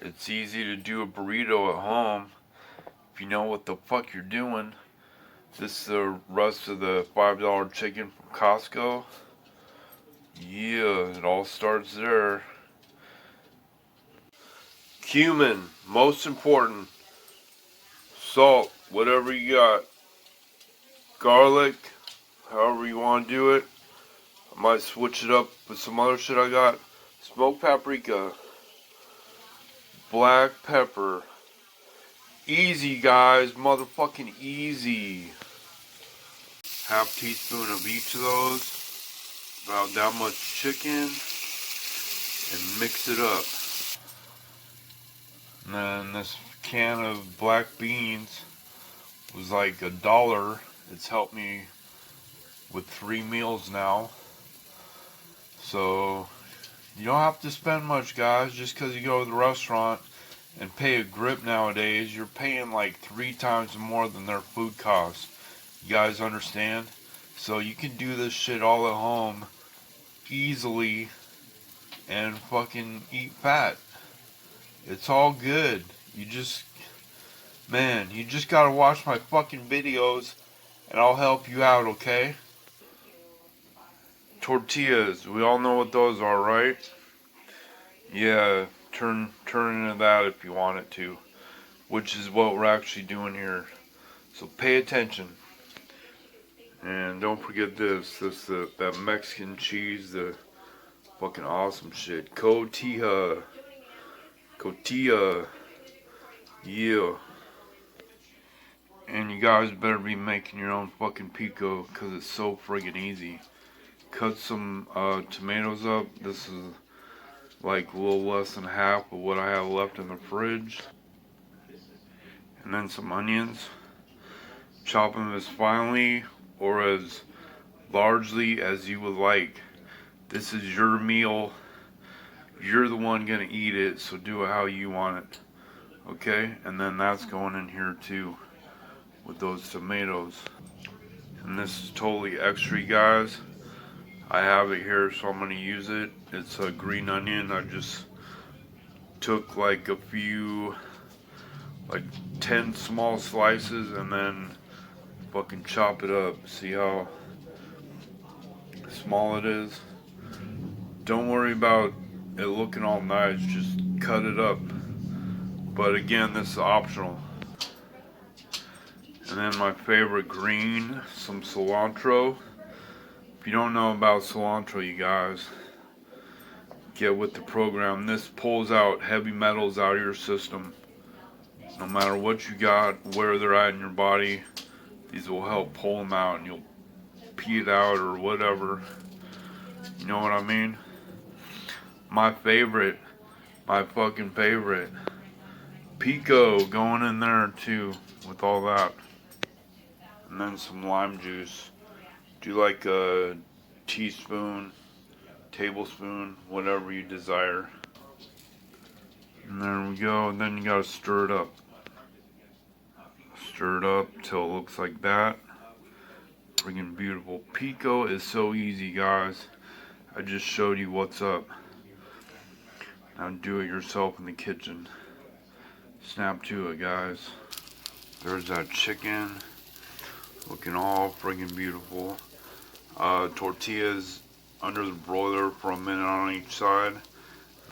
It's easy to do a burrito at home if you know what the fuck you're doing. This is the rest of the $5 chicken from Costco. Yeah, it all starts there. Cumin, most important. Salt, whatever you got. Garlic, however you want to do it. I might switch it up with some other shit I got. Smoked paprika. Black pepper. Easy, guys. Motherfucking easy. Half teaspoon of each of those. About that much chicken. And mix it up. And then this can of black beans was like $1. It's helped me with 3 meals now. So you don't have to spend much, guys, just because you go to the restaurant and pay a grip nowadays. You're paying like 3 times more than their food costs. You guys understand? So you can do this shit all at home easily and fucking eat fat. It's all good. You just gotta watch my fucking videos and I'll help you out, okay? Tortillas, we all know what those are, right? Yeah, turn into that if you want it to, which is what we're actually doing here. So pay attention. And don't forget that Mexican cheese, the fucking awesome shit. Cotija. Yeah. And you guys better be making your own fucking pico, because it's so friggin' easy. Cut some tomatoes up. This is like a little less than half of what I have left in the fridge. And then some onions. Chop them as finely or as largely as you would like. This is your meal. You're the one gonna eat it, so do it how you want it. Okay? And then that's going in here too, with those tomatoes. And this is totally extra, guys. I have it here, so I'm gonna use it. It's a green onion. I just took like a few, like 10 small slices, and then fucking chop it up. See how small it is? Don't worry about it looking all nice, just cut it up. But again, this is optional. And then my favorite green, some cilantro. If you don't know about cilantro, you guys, get with the program. This pulls out heavy metals out of your system. No matter what you got, where they're at in your body, these will help pull them out, and you'll pee it out or whatever. You know what I mean? My fucking favorite, pico going in there too with all that. And then some lime juice. Do like a teaspoon, tablespoon, whatever you desire. And there we go. And then you gotta stir it up. Stir it up till it looks like that. Freaking beautiful. Pico is so easy, guys. I just showed you what's up. Now do it yourself in the kitchen. Snap to it, guys. There's that chicken. Looking all friggin' beautiful. Tortillas under the broiler for a minute on each side.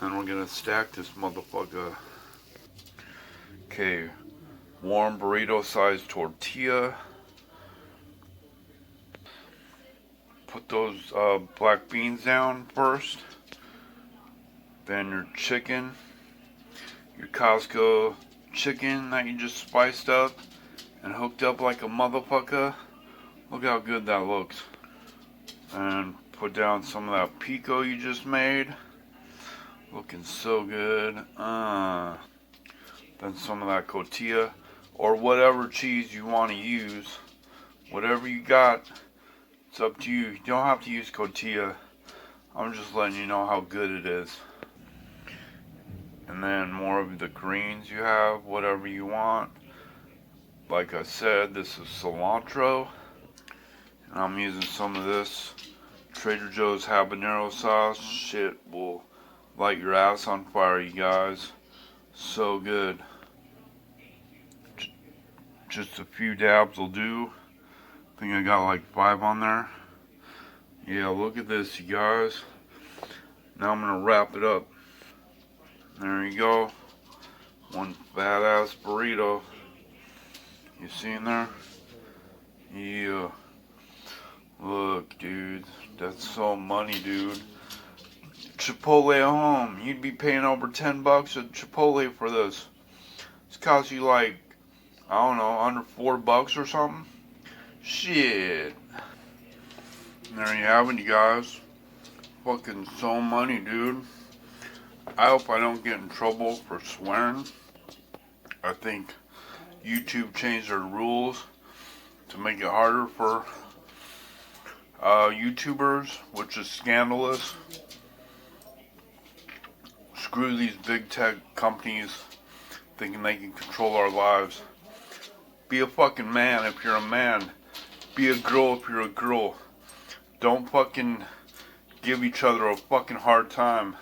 Then we're gonna stack this motherfucker. Okay, warm burrito sized tortilla. Put those black beans down first. Then your chicken. Your Costco chicken that you just spiced up and hooked up like a motherfucker. Look how good that looks. And put down some of that pico you just made. Looking so good. Then some of that cotija or whatever cheese you want to use. Whatever you got, it's up to you. You don't have to use cotija. I'm just letting you know how good it is. And then more of the greens you have, whatever you want. Like I said, this is cilantro. And I'm using some of this Trader Joe's habanero sauce. Shit will light your ass on fire, you guys. So good. Just a few dabs will do. I think I got like 5 on there. Yeah, look at this, you guys. Now I'm gonna wrap it up. There you go. One badass burrito. You see in there? Yeah. Look, dude. That's so money, dude. Chipotle at home. You'd be paying over 10 bucks at Chipotle for this. It's cost you like, I don't know, under 4 bucks or something. Shit. There you have it, you guys. Fucking so money, dude. I hope I don't get in trouble for swearing. I think YouTube changed their rules to make it harder for YouTubers, which is scandalous. Screw these big tech companies thinking they can control our lives. Be a fucking man if you're a man. Be a girl if you're a girl. Don't fucking give each other a fucking hard time.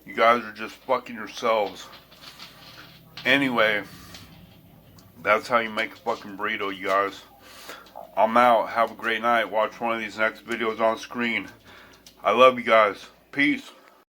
You guys are just fucking yourselves. Anyway, that's how you make a fucking burrito, you guys. I'm out. Have a great night. Watch one of these next videos on screen. I love you guys. Peace.